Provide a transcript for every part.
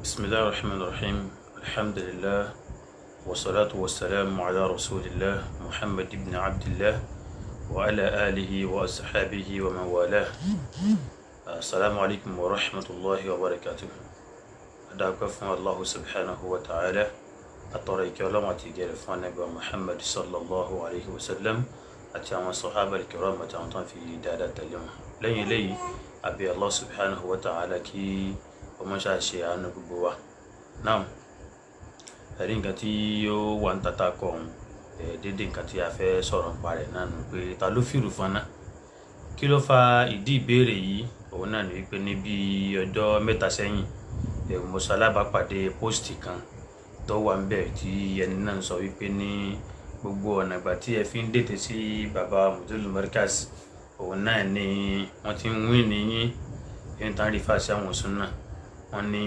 بسم الله الرحمن الرحيم الحمد لله والصلاة والسلام على رسول الله محمد بن عبد الله وعلى آله وأصحابه ومن والاه. السلام عليكم ورحمة الله وبركاته. أدعوكم الله سبحانه وتعالى أطريك ولما تجاري فنبي محمد صلى الله عليه وسلم أتى الصحابة الكرام أتى في دادة اليوم لي أبي الله سبحانه وتعالى كي وما شاء شيء عنه بوا. نعم ẹ̀rí nǹkan tí ó wà ń tata kọ ọ̀hún dédé nǹkan tí a fẹ́ sọ̀rọ̀ nípa rẹ̀ náà nù pé ta ló fìrù fọ́nà kí ló fa ìdí ìbéèrè yìí òun náà ní wípé ní bí ọjọ́ mẹ́ta sẹ́yìn mo ṣalábàápàdé pósìtì kan tó wà ń bẹ̀ tí ẹni náà ń sọ wípé ní gbogbo ọ̀nà ìgbà tí ẹ fi ń dètè sí baba Mudul Markaz òun náà ni wọ́n ti ń wí nìyí yóò tán rí fàṣẹ àwọn Sunnah wọ́n ní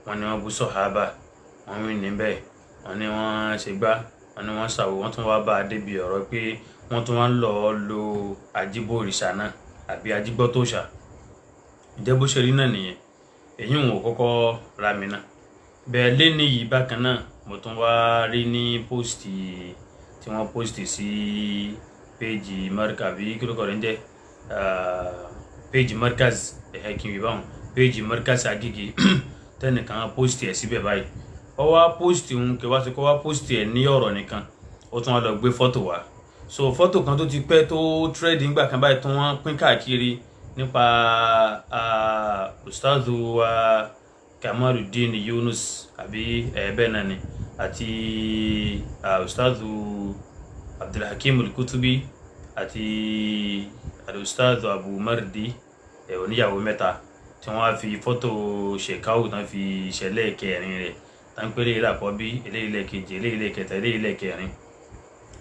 wọ́n bú sọ̀hábà wọ́n wí níbẹ̀ wọ́n ní wọ́n ṣe gbá wọ́n ní wọ́n ṣàwò wọ́n tún wá bá a débi ọ̀rọ̀ pé wọ́n tún wá ń lọ lo ajíbòrìṣà náà àbí ajígbọ́tòṣà ìjẹ́ bó ṣe rí náà nìyẹn èyí wọn ò kọ́kọ́ ra mi náà bẹ́ẹ̀ lé ní yìí bákan náà mo tún wá rí ní pósìtì tí wọ́n pósìtì sí péjì Markaz àbí kí ló kọ́ rẹ̀ ń jẹ́ péjì Markaz kí n wí báwọn péjì Markaz Agége tẹ́nìkan pósìtì ẹ̀ síbẹ̀ báyìí ó wá pósìtì ń kí wá sí kó wá pósìtì ẹ̀ ní ọ̀rọ̀ nìkan ó tún wá lọ gbé fọ́tò wá so fọ́tò kan tó ti pẹ́ tó trend nígbà kan báyìí tó wọ́n pín káàkiri nípa ustazu wa Kamaluddin Yunus àbí bẹ́ẹ̀ náà ni àti ustazu Abdulhakim Al-Kutubi àti ustazu Abu Mardi oníyàwó mẹ́ta tí wọ́n fi fọ́tò ṣèkáwù tán fi ṣẹlẹ̀ kẹrin rẹ̀ tán pé eléyìí làkọ́bí eléyìí lẹ́ẹ̀kejì eléyìí lẹ́ẹ̀kẹta eléyìí lẹ́ẹ̀kẹrin.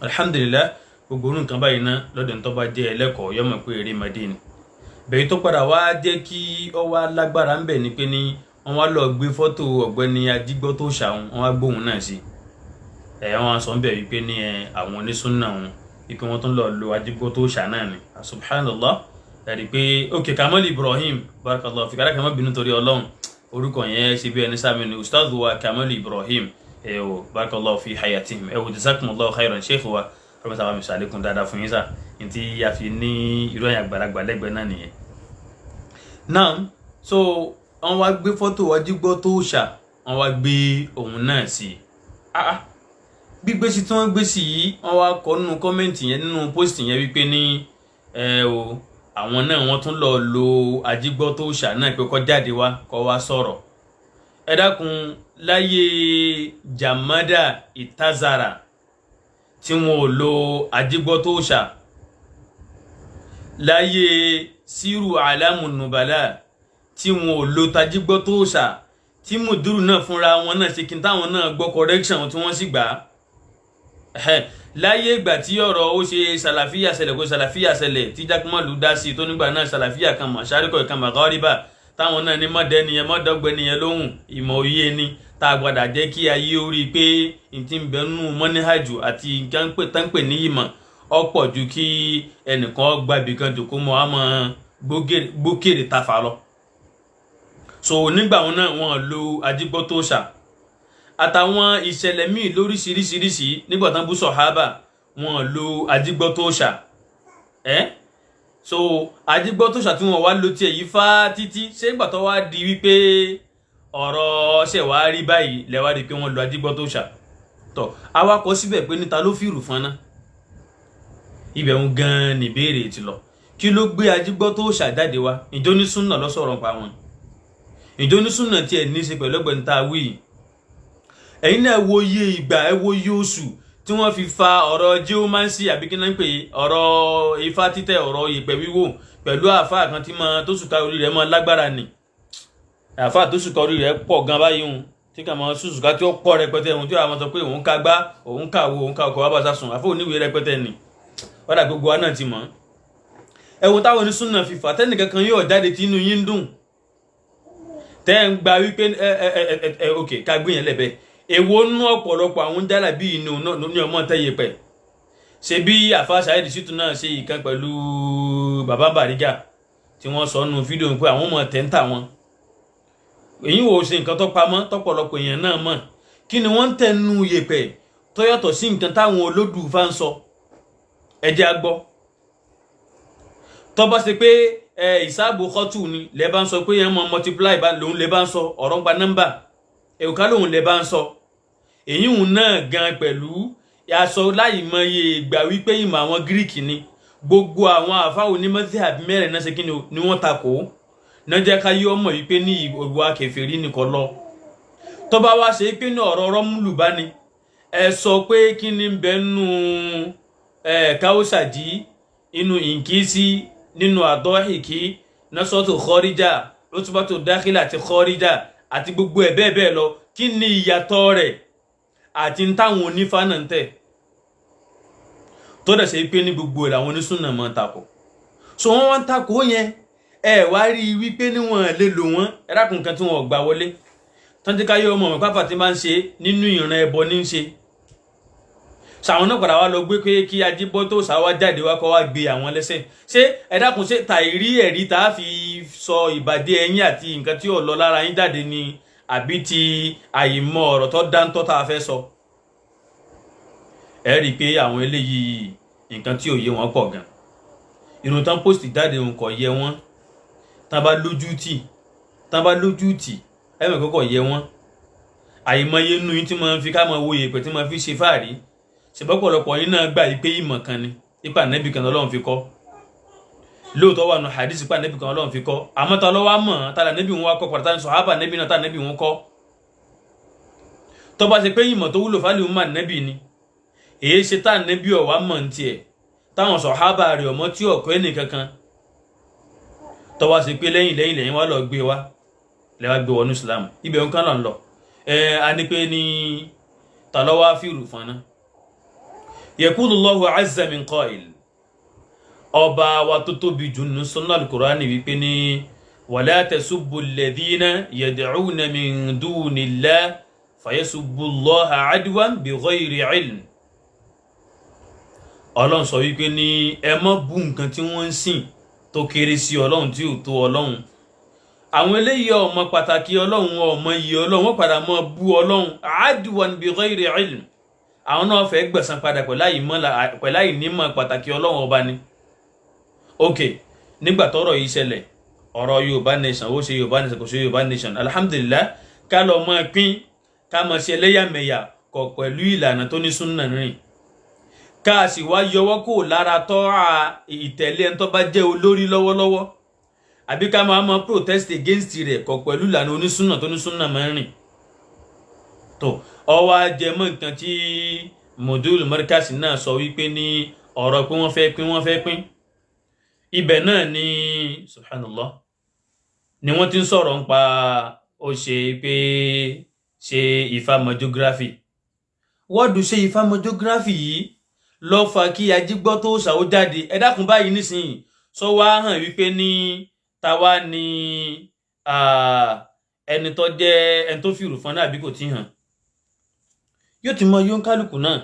Alhamdulillah gbogbo orun kan báyìí ná lọ́dọ̀ tó bá jẹ́ ẹlẹ́kọ̀ọ́ yọmọ pé eré madin bẹ́ẹ̀ tó padà wá jẹ́ kí ọ wá lágbára ń bẹ̀ ni pé ní wọ́n wá lọ gbé fọ́tò ọ̀gbẹ́ni Ajígbọ́tòṣà wọ́n wá gbóhùn náà sí wọ́n sọ ń bẹ̀ wípé ní àwọn onísúnnà wọn wípé wọ́n tún lọ lo Ajígbọ́tòṣà náà ni subhanallah ẹ̀rí pé okay Kamal Ibrahim barakallahu fika kan má bínú torí Ọlọ́run orúkọ yẹn ṣe bí ẹni sáàmì ni ustaz wa Kamal Ibrahim barakallahu fi hayatihim jazakumullahu khairan sheikh wa rọ́bàtà wa mìsàlékún dáadáa fún yín sá tí a fi ní irú àyàn àgbàlagbà lẹ́gbẹ̀ẹ́ náà nìyẹn. Now so wọ́n wá gbé fọ́tò Ajígbọ́tòṣà wọ́n wá gbé òun náà sí gbígbé sí tí wọ́n gbé sí yìí wọ́n wá kọ nínú kọ́mẹ́ǹtì yẹn nínú pósìtì yẹn wípé ní àwọn náà wọ́n tún lọ lo Ajígbọ́tòṣà náà pé kó jáde wá kó wá sọ̀rọ̀ ẹ dákun láyé Jamada Itazara tí wọn ò lo Ajígbọ́tòṣà láyé Siru Alamun Nubala tí wọn ò lo Tajígbọ́tòṣà tí mùdúrù náà fúnra wọn náà ṣe kí n táwọn náà gbọ́ correction tí wọ́n sì gbà láyé ìgbà tí ọ̀rọ̀ ó ṣe sàlàfíà ṣẹlẹ̀ kó sàlàfíà ṣẹlẹ̀ tí Jákúmọ́lù dá sí tó nígbà náà sàlàfíà kan mọ̀ ṣáríkọ̀ kan Maghariba táwọn náà ní mọ́dẹ́niyẹn mọ́dọ́gbẹ́niyẹn lóhùn ìmọ̀ òye ni tá a gbọ́dọ̀ jẹ́ kí ayé ó rí i pé n ti ń bẹnu mọ́níhàjù àti tánpẹ̀ ní ìmọ̀ ọ̀pọ̀ ju kí ẹnìkan gbàbí kan jòkó mọ́ àmọ́ gbókèrè tafà lọ. so nígbà wọn náà wọn lo Ajígbọ́tòṣà àtàwọn ìṣẹ̀lẹ̀ míì lóríṣiríṣiríṣi nígbà tán bú sọ̀hábà wọn lo Ajígbọ́tòṣà so Ajígbọ́tòṣà tí wọn wá lo tiẹ̀ yìí fá títí ṣé ìgbà tó wá di wípé ọ̀rọ̀ ṣẹ̀ wá rí báyìí lẹ́wà rí pé wọ́n lo Ajígbọ́tòṣà tọ̀ awakọ̀ síbẹ̀ pé níta ló fìrù fọ́nà ibẹ̀ ń gan ní ìbéèrè ti lọ kí ló gbé Ajígbọ́tòṣà jáde wá ìjọ ní súnà lọ́sọ̀rọ̀ pa wọn ìjọ ní súnà tiẹ̀ ní í ṣe pẹ̀lú ọgbẹ̀ni tá a wí ẹ̀yin náà wo iye ìgbà ẹ wo iye oṣù tí wọ́n fi fa ọ̀rọ̀ geomancy àbí kí náà ń pè ọ̀rọ̀ ifá títẹ̀ ọ̀rọ̀ ìpẹ́ wíwò pẹ̀lú àáfàá kan tí tó sùkà orí rẹ̀ mọ́ lágbára ni àáfàá tó sùkà orí rẹ̀ pọ̀ gan báyìí hùn tí kà máa sùsùkà tí ó pọ̀ rẹpẹtẹ hùn tí ó àwọn sọ pé òun ká gbá òun ká wo òun ká ọkọ̀ wá bá sásùn àfọ oníwèé rẹpẹtẹ ni wọ́dà gbogbo wa náà ti mọ̀ ẹ̀wọ̀n táwọn onísùnnà fi fà tẹ́nìkankan yóò jáde tí inú yín dùn tẹ́ ń gba wípé ok ká gbìyànjú lẹ́bẹ̀ẹ́ èwo nú ọ̀pọ̀lọpọ̀ àwọn jálà bíi inú ní ọmọ tẹ́yẹ pẹ̀ ṣe bí àfa Saheed Shittu náà ṣe ìkan pẹ̀lú bàbá Bariga tí wọ́n sọ nù fídíò pé àwọn ọmọ tẹ́ńtà wọn èyí wò ṣe nǹkan tó pamọ́ tọ́pọ̀lọpọ̀ èèyàn náà mọ̀ kí ni wọ́n ń tẹnu yèpẹ̀ tó yàtọ̀ sí nǹkan táwọn olódùfá ń sọ ẹ jẹ́ á gbọ́. tó bá ṣe pé ìsáàbò kọ́tù ni lẹ́ bá ń sọ pé yẹn mọ multiply lòun lẹ́ bá ń sọ ọ̀rọ̀ ń pa nọ́mbà èwùká lòun lẹ́ bá ń sọ èyí hùn náà gan pẹ̀lú aṣọ láì mọye ìgbà wípé ìmọ̀ àwọn gíríkì ni gbogbo àwọn àfáà onímọ̀tẹ́ àbí mẹ́rin náà ṣe kí ni wọ́n takò náà jẹ́ ká yí ọmọ wípé ní ìwà kèfèrí nìkan lọ. tó bá wá ṣe pé ní ọ̀rọ̀ rọ́mùlù bá ní ẹ sọ pé kí ni ń bẹ nínú káwọ́sàjì inú ìǹkísí nínú àdọ́hìkí násọ́tò kọ́ríjà rútúbátò dákìlà àti kọ́ríjà àti gbogbo ẹ̀ bẹ́ẹ̀ bẹ́ẹ̀ lọ kí ni ìyàtọ̀ rẹ̀ àti ń táwọn onífá náà ń tẹ̀ tó dẹ̀ ṣe pé ní gbogbo ẹ̀ làwọn onísùnnà máa ń takò. so wọ́n wá ń takò yẹn ẹ wá rí i wípé níwọ̀n lè lò wọ́n ẹ̀rákùn kan tí wọ́n gbà wọlé tọ́jú ọmọ mi pápá tí máa ń ṣe nínú ìran ẹbọ ní í ṣe. sàwọn náà padà wá lọ gbé pé kí ajíbọ́ tó sáwá jáde wá kọ́ wá gbé àwọn lẹ́sẹ̀ ṣé ẹ̀dákun ṣe tàìrí ẹ̀rí tá a fi sọ ìbàdí ẹ̀yìn àti nǹkan tí ò lọ lára yín jáde ni àbí ti àyìnmọ́ ọ̀rọ̀ tó dáńtọ́ tá a fẹ́ sọ. ẹ rí i pé àwọn eléyìí nǹkan tí ò yé wọn pọ̀ gan irun tán post jáde wọn kò yé wọn tán bá lójú tì ẹ̀mọ̀ kọ́kọ́ yé wọn àyìnmọ́yé nú yín tí mo fi ká mọ̀ wo yèpẹ̀ tí mo fi ṣe fáàrí ṣèbọ́pọ̀lọpọ̀ yín náà gbà pé ìmọ̀ kan ni ipa nẹ́bì kan Ọlọ́run fi kọ́ lóòótọ́ wà nù hadith ipa nẹ́bì kan Ọlọ́run fi kọ́ àmọ́ ta lọ́wọ́ mọ̀ tàdà nẹ́bì wọn wá kọ́ pàtàkì ní sọ̀hábà nẹ́bì náà tàdà nẹ́bì wọn kọ́ tó bá ṣe pé ìmọ̀ tó wúlò fálẹ̀ ọmọ nẹ́bì ni èyí ṣe tá nẹ́bì ọ̀wá mọ̀ ní tiẹ̀ táwọn sọ̀hábà rẹ̀ ọmọ tí ọ̀kọ́ ẹnì kankan tó bá ṣe pé lẹ́yìn wá lọ gbé wá lẹ́wà gbé wọnú Islam ibẹ̀ ń kán lọ lọ a ní pé ní tàlọ́wà fìrù fọ́nà yaqulu Allahu azza min qa'il ọba wa tó tóbi jù nínú sunnah al-Qur'ani wípé ní wala tasubbu alladhina yad'una min dunillahi fayasubbu Allaha adwan bighayri ilm. Ọlọ́run sọ wípé ní ẹ má bú nǹkan tí wọ́n ń sìn tó kéré sí Ọlọ́run tí ò tó Ọlọ́run. àwọn eléyìí ọmọ pàtàkì Ọlọ́run ọmọ yìí Ọlọ́run wọ́n padà mọ́ bú Ọlọ́run adwan bighayri ilm. àwọn náà fẹ́ gbẹ̀san padà pẹ̀láì nímọ̀ pàtàkì Ọlọ́run ọba ni. ok nígbà tọ́rọ̀ yìí ṣẹlẹ̀ ọ̀rọ̀ Yorùbá nation ó ṣe Yorùbá nation kò ṣe Yorùbá nation alhamdulillah ká lọ mọ́ pín ká mọ̀ ṣe ẹlẹ́yàmẹ̀yà kọ̀ pẹ̀lú ìlànà tó ní súnnà rìn ká sì wá yọwọ́ kó lára tọ́ ìtẹ̀lé ẹni tó bá jẹ́ olórí lọ́wọ́lọ́wọ́ àbí ká máa mọ protest against rẹ̀ kọ̀ pẹ̀lú ìlànà onísúnnà tó ní súnnà máa ń rìn. tó ọwọ́ ajẹmọ́ nǹkan tí Modul Markaz náà sọ wípé ní ọ̀rọ̀ pé wọ́n fẹ́ pín ibẹ̀ náà ni subhanallah ni wọ́n ti ń sọ̀rọ̀ ń pa ó ṣe pé ṣe ìfàmọ́jọ́gráfì wọ́ọ̀dù ṣe ìfàmọ́jọ́gráfì yìí lọ́ fa kí ajígbọ́ tó ṣàwó jáde ẹ dákun báyìí nísìnyí sọ wá hàn wípé ní táwa ni ẹni tó jẹ́ ẹni tó fìrù fún náà àbí kò tí hàn yóò ti mọ yóò kálukú náà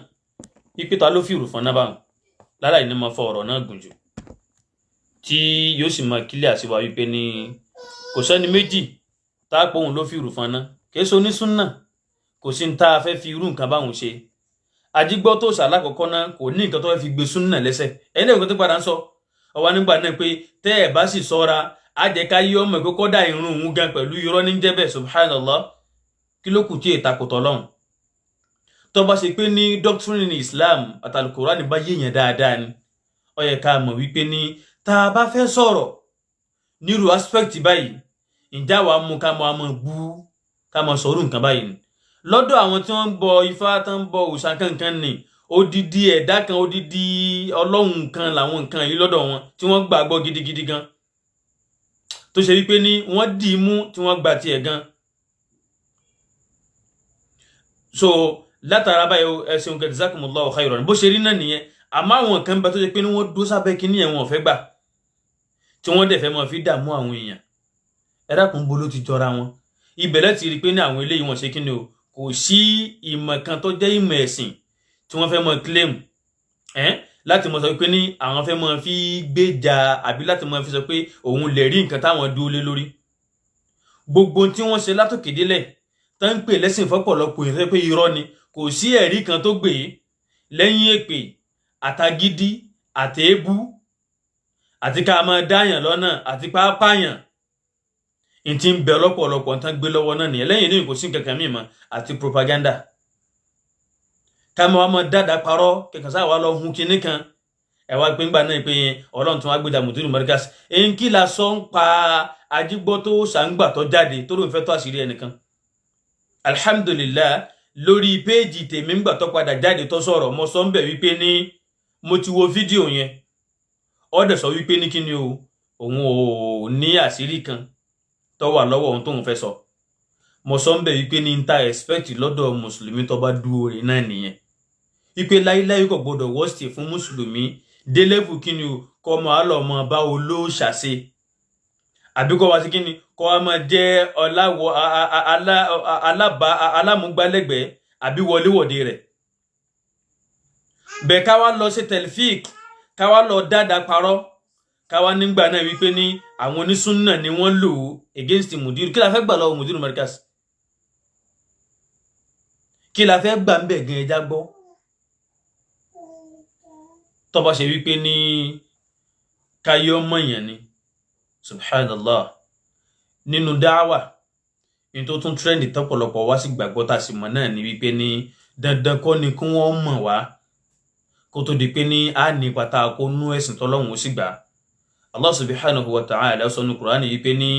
wípé ta ló fìrù fún náà báwọn láláì ní mo fọ ọ̀rọ̀ náà gùn jù tí yóò sì mọ kílẹ̀ àṣìwà wípé ní kò sẹ́ni méjì tá a pọ̀ òun ló fìrù fún náà kìí ṣe onísúnnà kò sí ní tá a fẹ́ fi irú nǹkan báwọn ṣe ajígbọ́ tó ṣàlákọ̀ọ́kọ́ náà kò ní nǹkan tó fẹ́ fi gbé súnnà lẹ́sẹ̀ ẹni ẹ̀kọ́ tó padà ń sọ ọwọ́ nígbà náà pé tẹ́ ẹ̀ bá sì sọ́ra àjẹká yí ọmọ ẹ̀kọ́ kọ́dà irun òun gan pẹ̀lú irọ́ ní jẹ́bẹ̀ subhanallah kí ló kù tí ètàkùtọ̀ lọ́hùn tó bá ṣe pé ní doctrine Islam àtàlùkùránì bá yéèyàn dáadáa ni ó yẹ ká mọ̀ wípé ní tá a bá fẹ́ sọ̀rọ̀ nírú aspect báyìí ìjà wa mú ká máa bú ká máa sọ̀rọ̀ nǹkan báyìí ni lọ́dọ̀ àwọn tí wọ́n ń bọ ifá tó ń bọ òòṣà kankan ni odidi ẹ̀dá kan odidi ọlọ́run kan làwọn nǹkan yìí lọ́dọ̀ wọn tí wọ́n gbàgbọ́ gidigidi gan tó ṣe wípé ní wọ́n dì í mú tí wọ́n gbà tiẹ̀ gan. so látara báyìí ẹsẹ̀ òǹkẹ́ jazakumullahu khairan bó ṣe rí náà nìyẹn àmọ́ àwọn kan bá tó ṣe pé ní wọ́n dúró sábẹ́ kínní ẹ̀ wọn ò fẹ́ gbà tí wọ́n dẹ̀ fẹ́ máa fi dààmú àwọn èèyàn ẹ dákun bó ló ti jọra wọn ibẹ̀ lẹ́ti rí pé ní àwọn eléyìí wọn ṣe kí ni o kò sí ìmọ̀ kan tó jẹ́ ìmọ̀ ẹ̀sìn tí wọ́n fẹ́ máa claim láti mọ̀ sọ pé ní àwọn fẹ́ máa fi gbéjà àbí láti máa fi sọ pé òun lè rí nǹkan táwọn dúró lé lórí gbogbo tí wọ́n ṣe látòkè délẹ̀ tó ń pè lẹ́sìn fọ́pọ̀lọpọ̀ ìrẹ́ pé irọ́ ni, kò sí ẹ̀rí kan tó gbé lẹ́yìn èpè àtagídí àtẹ́bú àti ká máa dáyàn lọ́nà àti pápáyàn. n ti ń bẹ lọ́pọ̀lọpọ̀ tán gbé lọ́wọ́ náà nìyẹn. lẹ́yìn ní kò sí kankan mímọ́ àti propaganda. ká máa mọ dáadáa parọ́ kẹkàn sáà wà lọ hun kinní kan ẹ wá pé ńgbà náà pé ọlọ́run tún wá gbéjà Mudiru Markaz. èyí kí la sọ ń pa ajígbọ́ tó ṣàǹgbà tó jáde tó lóun fẹ́ tó àṣírí ẹnìkan. alhamdulillah lórí péèjì tèmi ńgbà tó padà jáde tó sọ̀rọ̀ mo sọ ń bẹ̀ wípé ní mo ti wo fídíò yẹn ó dẹ̀ sọ wípé ní kíni o òun ò ní àṣírí kan tó wà lọ́wọ́ ohun tóun fẹ́ sọ. mo sọ ń bẹ̀ wípé ní ta expect lọ́dọ̀ mùsùlùmí tó bá dúró rẹ̀ náà nìyẹn. wípé láíláí kò gbọdọ̀ wọ́ọ̀sì fún mùsùlùmí délẹ́fù kíni o kọ́ máa lọ mọ bá olóòṣà ṣe àbí kọ́ wá sí kíni kọ́ wá máa jẹ́ alámúgbálẹ́gbẹ̀ẹ́ àbí wọléwọ̀de rẹ̀. bẹ́ẹ̀ ká wá lọ sí tẹlifíìk ká wá lọ dáadáa parọ́ ká wá nígbà náà wípé ní àwọn onísúnnà ni wọ́n lò ó against Mudiru. kí la fẹ́ gbà lọ́wọ́ Mudiru Markaz? kí la fẹ́ gbà ń bẹ̀ gan ẹja gbọ́? tó bá ṣe wípé ní káyọ́ mọ̀yàn ni subhanallah. nínú dáwà ní tó tún trẹ́ndì tọ́pọ̀lọpọ̀ wá sí gbàgbọ́ tá a sì mọ̀ náà ni wípé ní dandan kọ́ ni kí wọ́n mọ̀ wá kó tó di pé ní a ní pátá kó nú ẹ̀sìn tọ́lọ́hun ó sì gbà. Allah subhanahu wa ta'ala sọ ní Kùránì wípé ní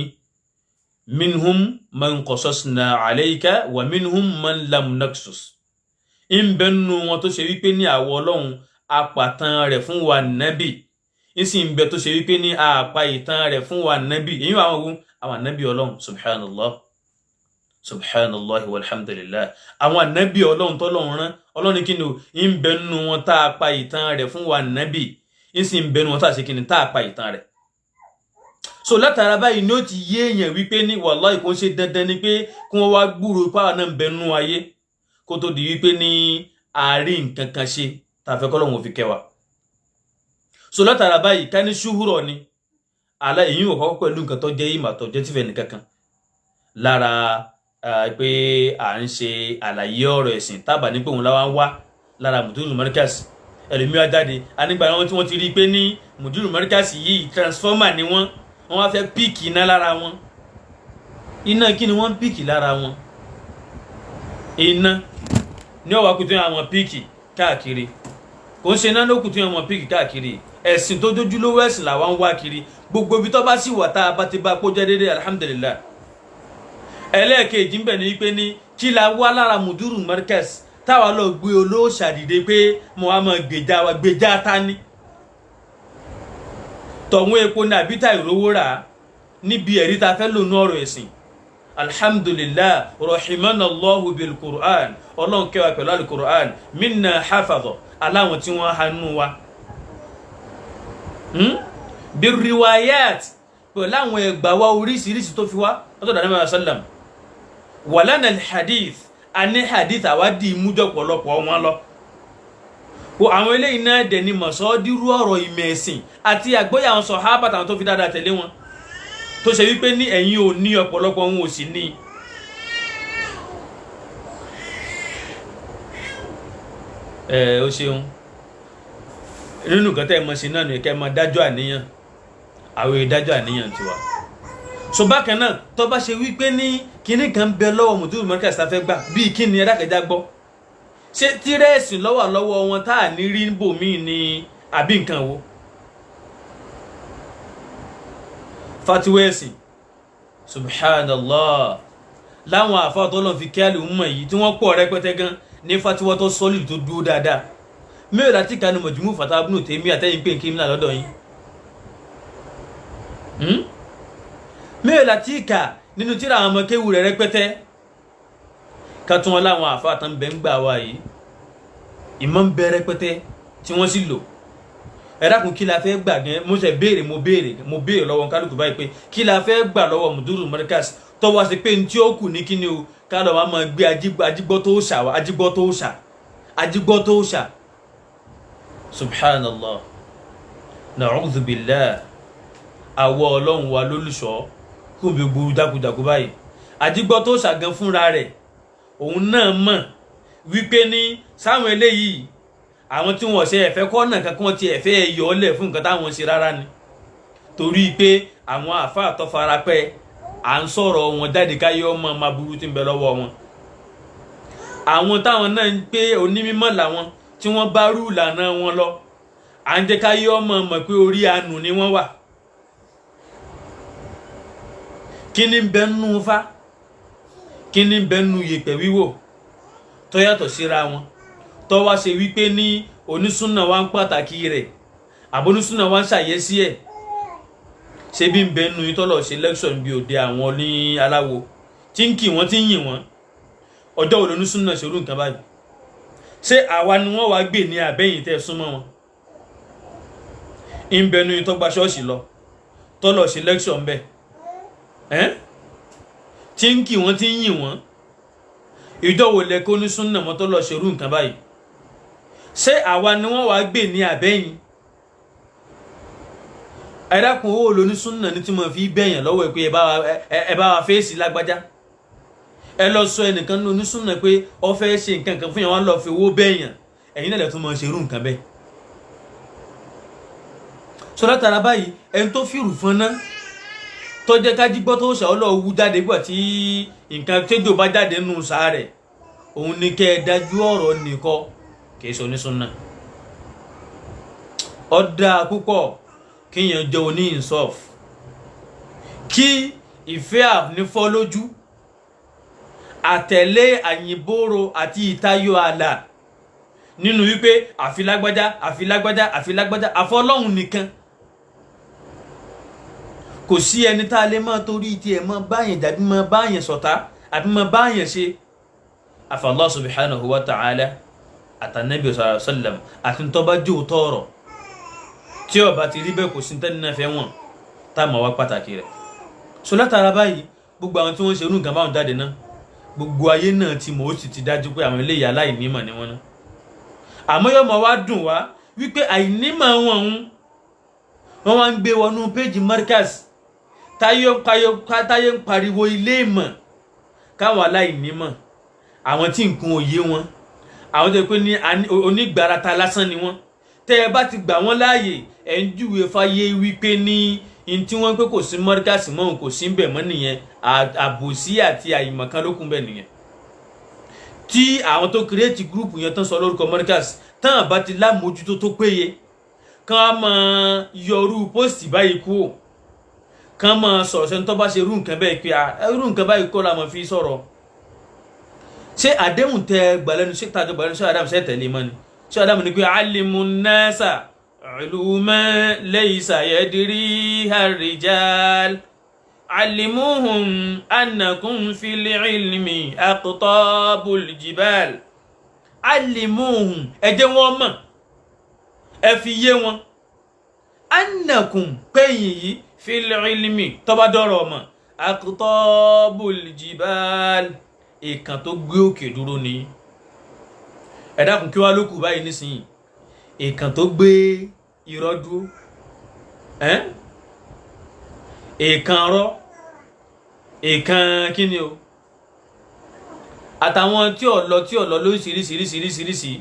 minhum man qasasna alayka wa minhum man lam naqsus. ń bẹ nínú wọn tó ṣe wípé ní àwọ ọlọ́run apàtàn rẹ̀ fún wa nábì, ń sì ń bẹ tó ṣe wípé ní àpá ìtàn rẹ̀ fún wa nábì. èyí wà àwọn nábì ọlọ́run subhanallah subhanallah walhamdulillah. àwọn nábì ọlọ́run tọ́lọ́run rán ọlọ́run kí ni o ń bẹ nínú wọn tá a pa ìtàn rẹ̀ fún wa nábì, ń sì ń bẹ nínú wọn tá a ṣe kí ni tá a pa ìtàn rẹ̀. so látara báyìí ni ó ti yé èèyàn wípé ní wàláhì kò ń ṣe dandan ni pé kí wọ́n wá gbúrò pàwọn náà ń bẹ nínú ayé kó tó di wípé ní àárín nǹkan kan ṣe tàfẹ́ kọ́lọ́hún fi kẹwàá. so látara báyìí ká ní ṣúhúrọ̀ ni àlá èyí ò kọ́kọ́ pẹ̀lú nǹkan tó jẹ́ ìmọ̀ tó jẹ́ tìfẹ́ nìkankan lára pé à ń ṣe àlàyé ọ̀rọ̀ ẹ̀sìn tábà ní pé òun láwa ń wá lára Mudiru Markaz. ẹlòmíwá jáde anígbà wọn tí wọ́n ti rí i pé ní Mudiru Markaz yìí transformer ni wọ́n wá fẹ́ píìkì iná lára wọn. iná kí ni wọ́n ń píìkì lára wọn? iná ní ọ̀wá kùtù àwọn píìkì káàkiri, kò ń ṣe iná ló kùtù àwọn píìkì káàkiri. ẹ̀sìn tó dójúlówó ẹ̀sìn làwọn ń wá kiri. gbogbo ibi tó bá sì wà tá a bá ti bá kó jẹ́ déédéé alhamdulillah. ẹlẹ́ẹ̀kejì ń bẹ̀ ní wípé ní kí la wá lára Mudiru Markaz táwa lọ gbé olóòṣà dìde pé mo wá máa gbèjà ta ni tọ̀hún epo ní àbíta ìrówó rà níbi ẹ̀rí ta fẹ́ lónú ọ̀rọ̀ ẹ̀sìn. alhamdulillah rahimanallahu bil Qur'an. ọlọ́run kẹwàá pẹ̀lú al-Qur'an minna hafadha aláwọn tí wọ́n hanú wa. bir riwayat pẹ̀lú àwọn ẹgbà wa oríṣiríṣi tó fi wá lọ́tọ̀ Ànábì sallam. walana al-hadith a ní hadith àwádìí mújọ pọ̀lọpọ̀ wọn lọ. àwọn eléyìí náà dẹ̀ ni mọ̀sọ́dírú ọ̀rọ̀ ìmọ̀ ẹ̀sìn àti àgbọ́yà àwọn sàhábà táwọn tó fi dáadáa tẹ̀lé wọn tó ṣe wípé ní ẹ̀yin ò ní ọ̀pọ̀lọpọ̀ wọn ò sì ní. ó ṣeun nínú nǹkan tẹ́ ẹ mọ̀ sí náà nìyẹn kẹ́ ẹ mọ̀ dájọ́ àníyàn àwọn ìdájọ́ àníyàn tiwa. so bákan náà tó bá ṣe wípé ní kinní kan bẹ lọ́wọ́ Mudiru Markaz tá fẹ́ gbà bíi kí ni ẹ̀dákẹ́já gbọ́ ṣé tírẹ́ẹ̀sì lọ́wọ́ wọn tá à ní rí bòmíì ni àbí nǹkan wo? fatiwẹ́ẹ̀sì subhanallah láwọn àfáà tó lọ́n fi kí àlè ọmọ yìí tí wọ́n pọ̀ rẹpẹtẹ gan ní fatiwọ́ tó sọ́lì tó dúró dáadáa. mẹ́rin láti kanu Majmu' Fatawa Ibn Taymiyyah àtẹ́yìn pé nkí ńlá lọ́dọ̀ yín. mẹ́rin láti kà nínú tíra àwọn ọmọ kéwù rẹ̀ rẹpẹtẹ ká tún wọn láwọn àfáà tán bẹ́ ń gbà wá yìí ìmọ̀ ń bẹ rẹpẹtẹ tí wọ́n sì lò. ẹ dákun kí la fẹ́ gbà gan mo béèrè lọ́wọ́ kálukú báyìí pé kí la fẹ́ gbà lọ́wọ́ Mudiru Markaz tọ́wọ́ sí pé ní tí ó kù ní kíni o ká lọ́ máa gbé ajígbọ́ tó ṣà subhanallah na'udhu billah àwọ̀ ọlọ́run wa lólùṣọ́ kó bí gburu dákúdákú báyìí àdìgbọ́ tó ṣàgán fúnra rẹ̀ òun náà mọ̀ wípé ní sáwọn eléyìí àwọn tí wọ́n ṣe ẹ̀fẹ́ kọ́nà kankan ti ẹ̀fẹ́ yọ ọ́lẹ̀ fún nǹkan táwọn ṣe rárá ni torí pé àwọn àfáà tó farapẹ́ à ń sọ̀rọ̀ wọn jáde káyé ọmọ máa burú tí ń bẹ lọ́wọ́ wọn àwọn táwọn náà ń pé onímọ̀ làwọn tí wọ́n bá rú ìlànà wọn lọ à ń jẹ́ káyé ọmọ mọ̀ pé orí àánú ni wọ́n wà kí ni ń bẹ nínú Ifá kí ni ń bẹ nínú yèpẹ̀ wíwò tó yàtọ̀ síra wọn tó wá ṣe wípé ní onísúnà wa ń pàtàkì rẹ̀ àbónísúnà wa ń ṣàyẹ́sí ẹ̀ ṣé bí ń bẹ nínú yín tọ́lọ̀ ṣe lẹ́kṣọ̀n bí òde àwọn ní aláwo tí ń kì wọ́n tí ń yìn wọ́n ọjọ́ wo lónísúnà ṣerú nǹkan báyìí ṣé àwa ni wọ́n wá gbé ní àbẹ́yìn tẹ́ súnmọ́ wọn ń bẹ nínú yín tó gba ṣọ́ọ̀ṣì lọ tọ́lọ̀ ṣe lẹ́kṣọ̀n bẹ́ẹ̀ tí ń kì wọ́n tí ń yìn wọ́n ìjọ wo lẹ kó ní súnà mọ́ tọ́lọ̀ ṣerú nǹkan báyìí ṣé àwa ni wọ́n wá gbé ní àbẹ́yìn ẹ̀dàkùn owó lóní súnà ní tí mo fi bẹ̀yàn lọ́wọ́ ẹ̀ pé ẹ bá wa fèsì lágbájá ẹ lọ sọ ẹnìkan lóní súnà pé ọ fẹ́ ṣe nǹkan kan fún yàn wọ́n lọ fi owó bẹ̀yàn ẹ̀yin náà lè tún mọ̀ ṣerú nǹkan bẹ́ẹ̀ sọ látara báyìí ẹni tó fìrù fún ná tó jẹ́ ká jígbọ́ tó ṣàwọ́ lọ wú jáde gbà tí nǹkan tẹ́jọ́ bá jáde nù sáà rẹ̀ òun ní kẹ́ ẹ dájú ọ̀rọ̀ nìkọ́ kì í ṣe onísúnà ó dáa púpọ̀ kíyàn jẹ́ oní insof kí ìfẹ́ ànífọ́ lójú àtẹ̀lé àyìnbóró àti ìtayọ àlà nínú wípé àfilágbájá àfọlọ́hun nìkan kò sí ẹni tá a lè máa torí tí ẹ máa báyẹn dàbí máa báyẹn ṣọ̀tá àbí máa báyẹn ṣe àfi Allah subhanahu wa ta'ala àtànẹ́bí sallallahu alaihi wasallam àti ntọ́ba jò tọ̀rọ̀ tí ó bá ti rí bẹ́ẹ̀ kò sí tẹ́ni náà fẹ́ wọ̀n tá a mọ̀ wá pàtàkì rẹ̀ so látara báyìí gbogbo àwọn tí wọ́n ń ṣe irú nǹkan báwọn jáde náà gbogbo ayé náà ti mọ̀ ó sì ti dájú pé àwọn eléyìí aláìnímọ̀ ni wọ́n ná àmọ́ yóò mọ̀ wá dùn wá wípé àìnímọ̀ wọn wọ́n wá ń gbé wọnú péjì Markaz táyé ń pariwo ilé ìmọ̀ káwọn aláìnímọ̀ àwọn tí nǹkan òye wọn àwọn tó pé ní onígbàrata lásán ni wọ́n tẹ́ ẹ bá ti gbà wọ́n láàyè ẹ̀ ń júwe fáyé wípé ní in tí wọ́n pé kò sí Markaz mọ́ kò sí bẹ̀ mọ́ nìyẹn àbòsí àti àìmọ̀kan lókun bẹ̀ nìyẹn tí àwọn tó kírètì gúrùpù yẹn tán sọ lórúkọ Markaz tán bá ti lámójútó tó péye kán á máa yọrú pósìtì báyìí kú kán máa sọ̀rọ̀ sẹ́ni tó bá ṣe irú nǹkan bẹ́ẹ̀ pé irú nǹkan báyìí kọ́ la máa fi sọ̀rọ̀ ṣé àdéhùn tẹ gbàlẹ́nu ṣé tàjọ gbàlẹ́nu ṣé Adam ṣe tẹ̀lé mọ́ ni ṣé Adam ní pé alimu nasa uluma laysa yadriha rijal alimuhum annakum fil ilmi aqtabul jibal alimuhum ẹ jẹ́ wọ́n mọ̀ ẹ fi yé wọn annakum pẹ́yìn yìí fil ilmi tó bá dọ̀rọ̀ mọ̀ aqtabul jibal ìkàn tó gbé òkè dúró ni ẹ dákun kí wá ló kù báyìí nísìnyí ìkàn tó gbé irọ́ dúró ìkàn rọ́ ìkàn kíni o àtàwọn tí ò lọ lóríṣiríṣiríṣiríṣiríṣi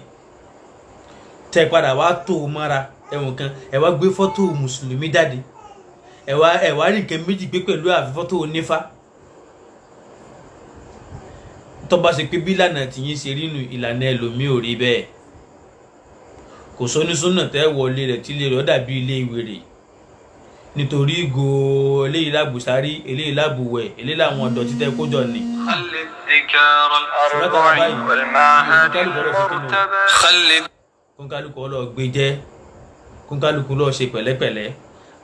tẹ padà wá tó o mọ́ra ẹ̀wọ̀n kan ẹ wá gbé fọ́tò mùsùlùmí jáde ẹ wá rí nǹkan méjì gbé pẹ̀lú àfi fọ́tò onífá tó bá ṣe pé bí ìlànà tìyín ṣe rí nu ìlànà ẹlòmíì ò rí bẹ́ẹ̀ kò sónísúnà tẹ́ wọlé rẹ̀ tí ilé rẹ̀ ó dàbí ilé ìwèrè nítorí ìgò eléyìí lábùsárí eléyìí lábùwẹ̀ eléyìí làwọn ọ̀dọ́ títẹ́ kójọ ni. kónkálukú ọlọ́ gbé jẹ́ kónkálukú lọ́ọ́ ṣe pẹ̀lẹ́pẹ̀lẹ́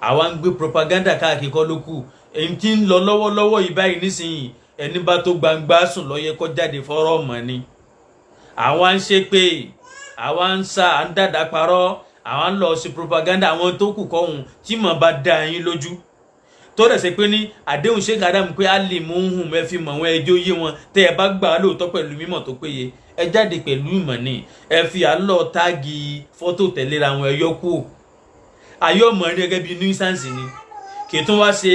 àwa ń gbé propaganda káàkiri kọ́ ló kù èyí tí ń lọ lọ́wọ́lọ́wọ́ yìí báyìí nísìnyí ẹni bá tó gbangba sùn ló yẹ kó jáde fọ́rọ̀ mọ́ ni àwa ń ṣe pé àwa ń sá à ń dàdá parọ́ àwa ń lọ sí propaganda àwọn tó kù kọ́hún tí mọ̀ bá dá yín lójú tó dẹ̀ ṣe pé ní àdéhùn Sheikh Adam pé á lè mú hùn ẹ fi mọ̀ wọn ẹjọ́ yé wọn tẹ́ ẹ bá gbà á lóòótọ́ pẹ̀lú mímọ̀ tó péye ẹ jáde pẹ̀lú ìmọ̀ ni ẹ fi àlọ́ táàgì fọ́tò tẹ̀léra wọn ẹ yọ kú ayọ́ mọ̀ rí gẹ́gẹ́ bí nuisance ni kì í tún wá ṣe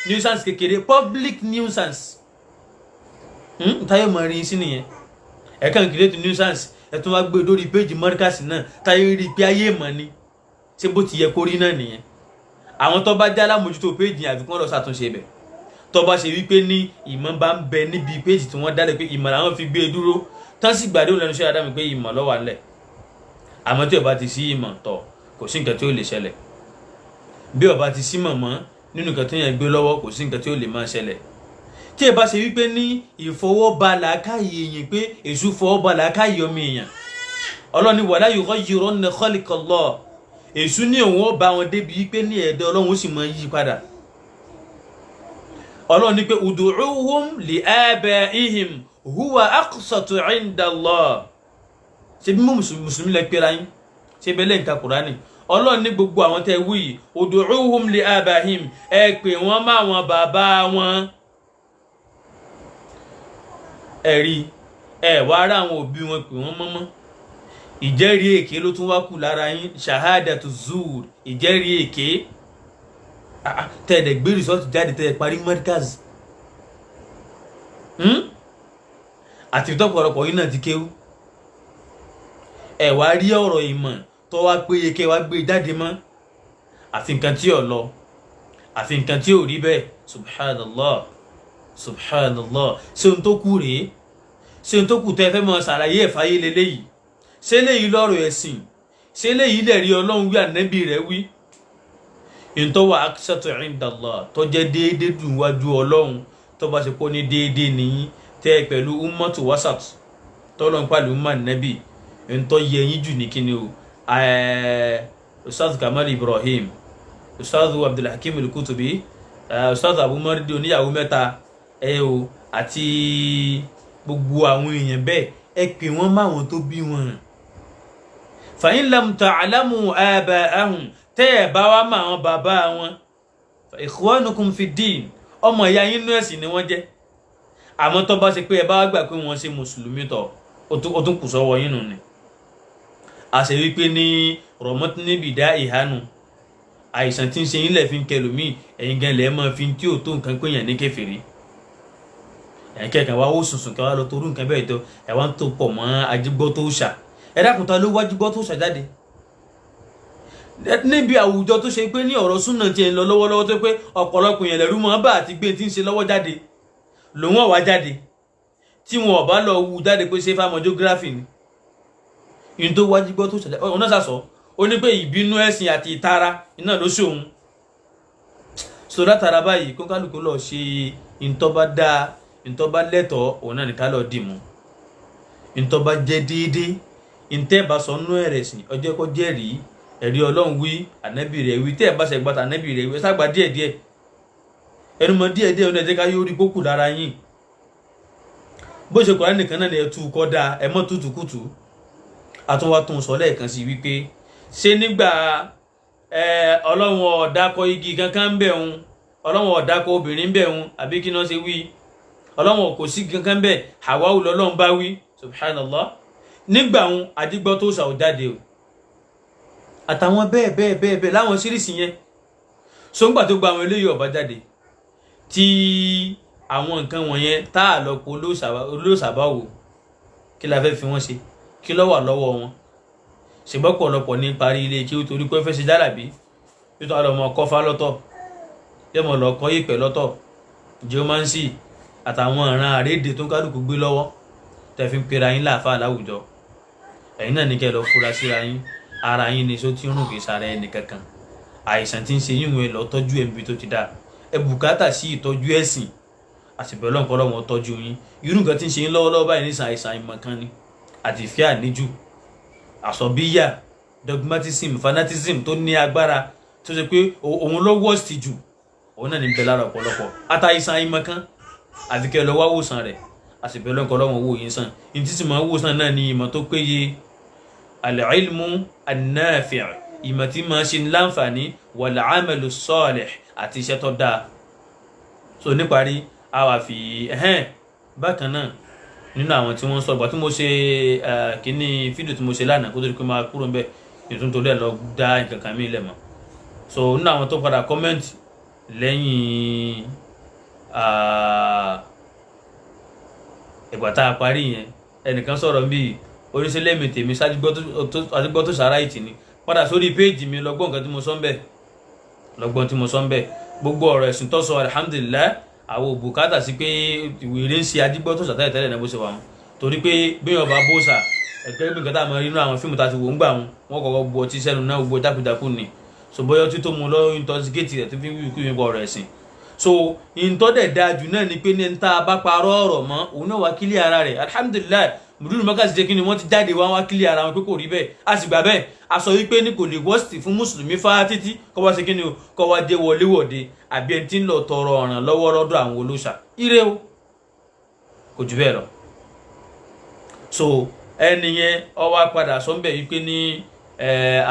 nuisance kékeré public nuisance táyé mọ̀ rí sí nìyẹn ẹ kàn create nuisance ẹ tún wá gbé lórí péjì mọ́ríkàsì náà táyé rí pé ayé mọ̀ ni ṣé bó ti yẹ kó rí náà nìyẹn àwọn tó bá já lámójútó péjì àfikún lọ ṣàtúnṣe bẹ̀ tó bá ṣe wípé ní ìmọ̀ bá ń bẹ níbi péjì tí wọ́n dálẹ̀ pé ìmọ̀ làwọn fi gbé e dúró tán sì gbàdé òun lẹ́nu iṣẹ́ adámi pé ìmọ̀ ló wà ńlẹ̀ àmọ́ tí ó bá ti sí ìmọ̀ tọ̀ kò sí nǹkan tí ó lè ṣẹlẹ̀ bí ó bá ti sí mọ̀ mọ́ nínú nǹkan tó yẹn gbé lọ́wọ́ kò sí nǹkan tí ó lè máa ṣẹlẹ̀ tí ẹ bá ṣe wípé ní ìfọwọ́balà káyè èèyàn pé èṣù fọwọ́balà káyè ọmọ èèyàn ọlọ́ni wala yughayyirunna khalqallah èṣù ní òun ó bá wọn débi wípé ní ẹ̀dá ọlọ́run ó sì máa yí padà ọlọ́run ní pé ud'uhum li abaihim huwa aqsatu 'inda Allah ṣe bí mùsùlùmí lẹ pera yín ṣe bẹ́ẹ̀ nǹkan Kùránì ọlọ́run ní gbogbo àwọn tẹ́ wí yìí ud'uhum li abaihim ẹ pè wọ́n má wọn bàbá wọn ẹ̀rí ẹ wá ara àwọn òbí wọn pè wọ́n mọ́mọ́ ìjẹ́rìí èké ló tún wá kù lára yín shahadatu zur ìjẹ́rìí èké tẹ́ẹ̀dẹ̀ gbé rìsọ́ọ̀tì jáde tẹ́ẹ̀ parí mọ́ríkàz àti ìtọ́pọ̀lọpọ̀ yín náà ti kéwú ẹ wá rí ọ̀rọ̀ ìmọ̀ tó wá péye kẹ́ wá gbé jáde mọ́ àfi nǹkan tí ò lọ àfi nǹkan tí ò rí bẹ́ẹ̀ subhanallah subhanallah ṣé ohun tó kù rèé ṣé ohun tó kù tẹ́ fẹ́ mọ ṣàlàyé ẹ̀fáyé lélẹ́yìí ṣé léyìí lọ́rọ̀ ẹ̀sìn ṣé léyìí lè rí ọlọ́run wí ànábì rẹ̀ wí ìtọ́wà aqsatu 'inda Allah tó jẹ́ déédéé dùn wájú ọlọ́run tó bá ṣe pọ́ ní déédéé nìyí tẹ́ pẹ̀lú ummatu wasat tọ́lọ́ ń pàlú umma ànábì ìtọ́ yẹ yín jù ní kíni o ustaz Kamal Ibrahim ustaz Abdulhakim al-Kutubi ustaz Abu Mardi oníyàwó mẹ́ta o àti gbogbo àwọn èèyàn bẹ́ẹ̀ ẹ pè wọ́n máwọn tó bí wọn fa in lam ta'lamu aba'ahum tẹ́ ẹ̀ bá wá máa wọn bàbá wọn fa ikhwanukum fi ddin ọmọ ìyá yín nú ẹ̀sìn ni wọ́n jẹ́ àmọ́ tó bá ṣe pé ẹ bá wá gbà pé wọ́n ṣe mùsùlùmí tọ̀ ó tún kù sọ́wọ́ yín nù ni àṣẹ wípé ní rọ̀mọ́tí níbi ìdá ìhánu àìsàn tí ń ṣe yín lẹ̀ fi ń kẹlòmíì ẹ̀yin gan lẹ̀ mọ́ fi tí ò tó nǹkan pé yàn ní kèfèrí ẹ̀yin kẹ̀kẹ́ wá ó sùnsùn kẹ́ wá lọ torú nǹkan bẹ́ẹ̀ tó ẹ̀ wá ń tó pọ̀ mọ́ ajígbọ́ tó ṣà ẹ dákun ta ló wájú gbọ́ tó ṣà jáde níbi àwùjọ tó ṣe pé ní ọ̀rọ̀ súnà tí ẹ̀ ń lọ lọ́wọ́lọ́wọ́ tó pé ọ̀pọ̀lọpọ̀ yẹn lẹ́rú mọ́ bá àti gbé tí ń ṣe lọ́wọ́ jáde lòun ọ̀wá jáde tí wọn ò bá lọ wú jáde pé ṣé fámọ́jógráfì ni ìyẹn tó wájú gbọ́ tó ṣà jáde ọ̀nà sàṣọ ó ní pé ìbínú ẹ̀sìn àti ìtara iná ló ṣe òun so látara báyìí kó kálukú lọ ṣe ìtọ́ba dáa ìtọ́ba lẹ́tọ̀ọ́ òun náà ní ká lọ dì mú ìtọ́ba jẹ́ déédéé ìtẹ́ẹ̀bá sọ nú ẹ̀rẹ̀ sìn ọjọ́ kó jẹ́rìí ẹ̀rí ọlọ́run wí ànábì rẹ̀ wí tẹ́ẹ̀ bá ṣe gbàtà ànábì rẹ̀ wí ẹ ságbà díẹ̀díẹ̀ ẹnu mọ díẹ̀díẹ̀ ọ̀nà ẹ̀jẹ̀ ká yóò rí kókù lára yín bó ṣe Kùránì nìkan náà ni ẹ tú kọ́ dáa ẹ mọ́ tútùkùtù àtúnwá tún sọ lẹ́ẹ̀kan sí wípé ṣé nígbà ọlọ́run ọ̀dàkọ igi kankan ń bẹ̀ ń ọlọ́run ọ̀dàkọ obìnrin ń bẹ̀ ń àbí kí náà ṣe wí ọlọ́run kò sí kankan bẹ́ẹ̀ Hawa'u lọ́lọ́run bá wí subhanallah nígbà ń àdígbọ́ tó ṣàwọ̀ jáde o àtàwọn bẹ́ẹ̀ láwọn sírísì yẹn so ń gbà tó gba àwọn eléyìí ọ̀bá jáde tí àwọn nǹkan wọ̀nyẹn tá a lọ po olóòṣàbáwò kí la fẹ́ fi wọ́n ṣe kí ló wà lọ́wọ́ wọn ṣùgbọ́n pọ̀lọpọ̀ ní parí ilé kí ó torí pé fẹ́ ṣe jálàbí yóò tó àlọ́ ọmọ kọ́fà lọ́tọ̀ yóò mọ̀ lọ kọ́ ìpẹ́ lọ́tọ̀ geomancy àtàwọn ìran àrédè tó ń kálukú gbé lọ́wọ́ tẹ́ fi ń pera yín láàfáà láwùjọ ẹ̀yin náà ní kẹ́ lọ fura síra yín ara yín ni sọ tí ń rùn kì í sára ẹni kankan àìsàn tí ń ṣe yín wọn lọ tọ́jú ẹ̀mí tó ti dá ẹ bùkátà sí ìtọ́jú ẹ̀sìn àtìbẹ̀ ọlọ́nkọ́ lọ́wọ́ tọ́jú yín irú nǹkan tí ń ṣe yín lọ́wọ́lọ́wọ́ báyìí ní àìsàn ìmọ̀kan ni àti ìfẹ́ àníjù àsọ̀bíyà dogmatism fanatism tó ní agbára tó ṣe pé òun ló worst jù òun náà ní bẹ lára ọ̀pọ̀lọpọ̀ àtàìsàn ìmọ̀kan àti kẹ́ lọ wá wòsàn rẹ̀ àtìbẹ̀ ọlọ́nkọ́ lọ́wọ́ wò yín sàn ìdí tí màá wòsàn náà ní ìmọ̀ tó péye al-ilmu an-nafi' ìmọ̀ tí máa ṣe ní láǹfààní wal-amalu salih àti iṣẹ́ tó dáa so níparí a wà fi bákan náà nínú àwọn tí wọ́n sọ ìgbà tí mo ṣe kíní fídíò tí mo ṣe lánàá kó tó di pé máa kúrò ń bẹ̀ nítorí torí ẹ̀ lọ dá nǹkan kan mí lẹ̀ mọ́ so nínú àwọn tó padà kọ́mẹ́ǹtì lẹ́yìn ìgbà tá a parí yẹn ẹnìkan sọ̀rọ̀ bíi oríṣiríṣi tèmi ṣáàdúgbò tó sára ìtì ni padà sórí péèjì mi lọ́gbọ́n nǹkan tí mo sọ ń bẹ̀ gbogbo ọ̀rọ̀ ẹ̀sìn tó sọ alhamdulillah àwọn òbúkátà sí pé ìwéré ń ṣe adigbọ́ tó sàtẹ́lẹ̀ tẹ́lẹ̀ náà bó ṣe wà wọn torí pé bí wọn bá bóṣà ẹgbẹ́ bí nǹkan tá a mọ inú àwọn fíìmù tá a ti wò ń gbà wọn kọ́kọ́ bu ọtí sẹ́nu náà gbogbo jákujáku ni so bóyá ọtí tó mu lọ intoxicate rẹ̀ tó fi ń wí kú ìwé ọ̀rọ̀ ẹ̀sìn so ìtọ́dẹ̀ dáa jù náà ni pé ní ta bá parọ́ ọ̀rọ̀ mọ́ òun náà wá kílí ara rẹ̀ alhamdulillah mùdúrù mọ́kàsí jẹ́ kí ni wọ́n ti jáde wá kílí ara wọn pé kò rí bẹ́ẹ̀ a sì gbà bẹ́ẹ̀ a sọ wípé ní kò lè wọ́sìtì fún mùsùlùmí fá títí kọ́ wá sí kí ni o kọ́ wá dé wọléwọ̀de àbí ẹni tí ń lọ tọrọ ọ̀ràn lọ́wọ́ lọ́dọ̀ àwọn olóṣà ire o kò jù bẹ́ẹ̀ lọ so ẹni yẹn ó wá padà sọ́nbẹ̀ wípé ní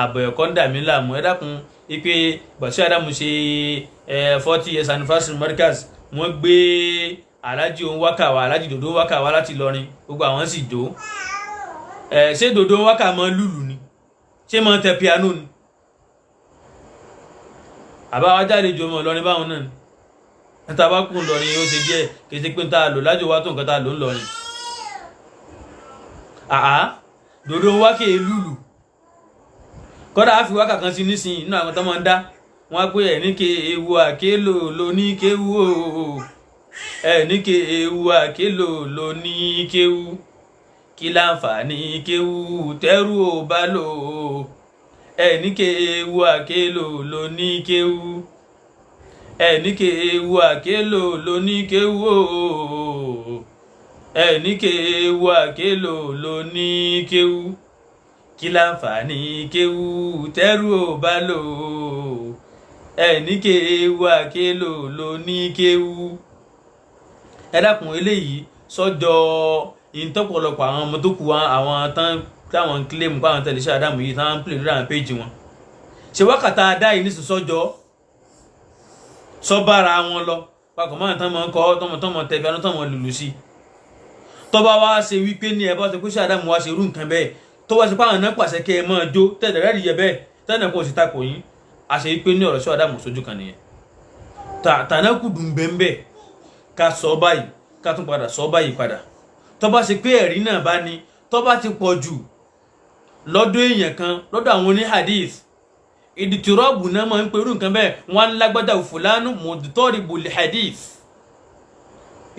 àbọ̀ ẹ̀kọ́ ń dà mí láàmú ẹ dákun wípé Bashir Adamu ṣe 40 years anniversary Markaz wọ́n gbé alájí òun wákà wá alájí dòdó wákà wá láti Ìlọrin gbogbo àwọn sì jó ṣé dòdó wákà mọ́ lùlù ni ṣé mọ́ tẹ piano ni àbáwá jáde jọ mọ́ Ìlọrin báwọn náà ni níta bá kún Ìlọrin ó ṣe díẹ̀ kì í ṣe pé tá a lò lájò wá tó nǹkan tá a lò ń lọrin dòdó wákà lùlù kọ́dà á fi wákà kan sí nísìnyí nínú àwọn tó máa ń dá wọ́n á pé ẹ̀ ní ke ewu àkélò ló ní kéwú o ẹ̀ ní ke ewu àkélò ló ní kéwú kí láǹfààní kéwú tẹ́rù ò bá lò ó ẹ̀ ní ke ewu àkélò ló ní kéwú ẹ̀ ní ke ewu àkélò ló ní kéwú o ẹ̀ ní ke ewu àkélò ló ní kéwú kí láǹfààní kéwú tẹ́rù ò bá lò ó ẹni kéwú àkélò ló ní kéwú. ẹ dákun eléyìí sọ́jọ́ ìtọ́pọ̀lọpọ̀ àwọn ọmọ tó kù àwọn táwọn ń kílèmù pé àwọn tẹ̀lé Bashir Adamu yìí táwọn ń pèlè lórí àwọn péjì wọn ṣe wákàtà adá yìí nísìsiyìí sọ́jọ́ sọ́bára wọn lọ papọ̀ máa tán mọ́ ń kọ́ tọmọ tẹ̀fẹ́ àná tọmọ lùlù sí tọ́ba wá ṣe wípé ní ẹ bá ṣe pé Bashir Adamu wá ṣe irú nǹkan bẹ́ẹ̀ tó wá sí pé àwọn náà pàṣẹ kẹ́ ẹ máa jó tẹ̀lé rẹ́ẹ̀dì yẹ bẹ́ẹ̀ tẹ́lẹ̀ kó o sì takò yín a ṣe pé ní ọ̀rọ̀ Bashir Adamu sójú kan nìyẹn tànà kù dùn bẹ́ẹ̀ ká sọ báyìí ká tún padà sọ báyìí padà tó bá ṣe pé ẹ̀rí náà bá ní tó bá ti pọ̀ jù lọ́dọ̀ èèyàn kan lọ́dọ̀ àwọn oní hadith ìdìtìrọ́ọ̀bù náà máa ń pe irú nǹkan bẹ́ẹ̀ wọ́n lágbádá fúlánù mọ̀dútọ́rìbù lè hadith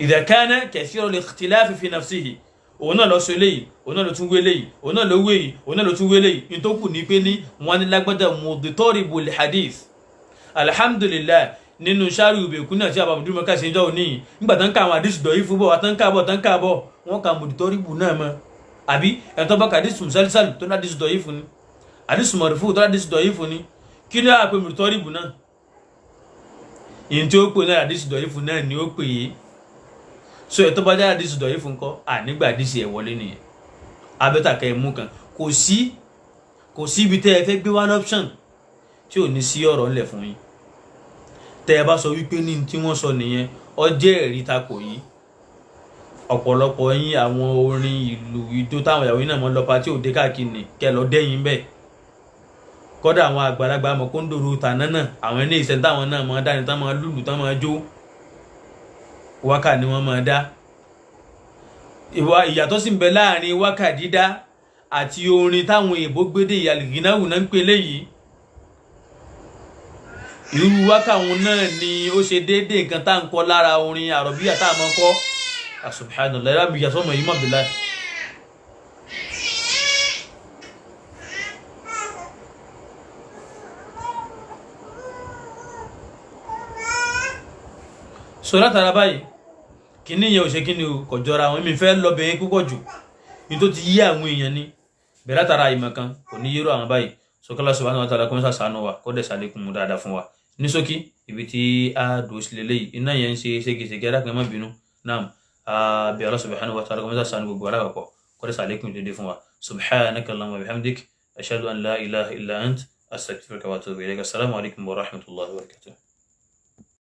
idha kana kathira al-ikhtilafi fi nafsihi òun náà lọ sọ eléyìí òun náà ló tún wé eléyìí òun náà ló wé yìí òun náà ló tún wé eléyìí ní tó kù ní pé ní wọn ní lágbádá mọ̀dútọ́rìbù lè hadith alhamdulillah nínú sáré ìbèkú náà tí àbàmùdúró mọ́ká ṣe ń jọ́ òní nígbà tán ká àwọn àdìsù dọ̀ yìí fún bọ̀ tán ká bọ̀ wọ́n ka mọ̀dútọ́rìbù náà mọ́ àbí ẹ̀tọ́ bá ka àdìsù sálísàlù tó ní àdìsù dọ̀ yìí fún ni àdìsù mọ̀rùfù tó ní àdìsù dọ̀ yìí fún ni kí ni àpè mọ̀dútọ́rìbù náà ìyẹn tí ó pè náà àdìsù dọ̀ yìí fún náà ni ó pè é so ẹ̀tọ́ bá jáde àdìsù dọ̀ yìí fún kọ́ nígbà àdìsù ẹ̀ wọlé nìyẹn abẹ́tàkẹ́ ẹ̀ mú kan kò sí ibi tẹ́ ẹ fẹ́ gbé one option tí ò ní sí ọ̀rọ̀ ńlẹ̀ fún yín tẹ́ ẹ bá sọ wípé ní tí wọ́n sọ nìyẹn ó jẹ́ ẹ̀rí takò yín ọ̀pọ̀lọpọ̀ yín àwọn orin ìlú ìjó táwọn ìyàwó yín náà mọ́ lọ́pa tí ò dé káàkiri kẹ́ lọ dẹ́yìn bẹ́ẹ̀ kọ́dà àwọn àgbàlagbà mọ̀ kóńdòrò tàná náà àwọn ilé iṣẹ́ táwọn náà máa dání tán máa lùlù tán máa jó wákà ni wọ́n máa dá ìyàtọ̀ sì ń bẹ láàrin wákà dídá àti orin táwọn èèbó gbédè ìyàlìgínáwù náà ń pè léyìí irú wákà wọn náà ni ó ṣe déédéé nǹkan tá à ń kọ́ lára orin àrọ̀bíyà tá a máa kọ́ subhanallah ẹ̀rọ àbíyà sọ́mọ yìí mọ̀ bí láì. so látara báyìí kíní yẹn ò ṣe kíní o kò jọra àwọn èmi fẹ́ lọ bẹ̀yẹn púpọ̀ jù ní tó ti yí àwọn èèyàn ní bẹ̀rẹ̀ látara ìmọ̀ kan kò ní yẹ́rọ àwọn báyìí so kí Allah subhanahu wa ta'ala kó ń sàṣàánú wa kó dẹ̀ sàlékún mu dáadáa fún wa ní ṣókí ibi tí a dùn sílẹ̀ lẹ́yìn iná yẹn ń ṣe ségesège adákan má bínú náà bí Allah subhanahu wa ta'ala kó ń sàṣàánú gbogbo aláwàpọ̀ kó dẹ̀ sàlékún dédé fún wa subhanaka Allahumma wa bihamdik ashhadu an la ilaha illa ant astaghfiruka wa atubu ilayk assalamu alaikum wa rahmatullahi wa barakatuh.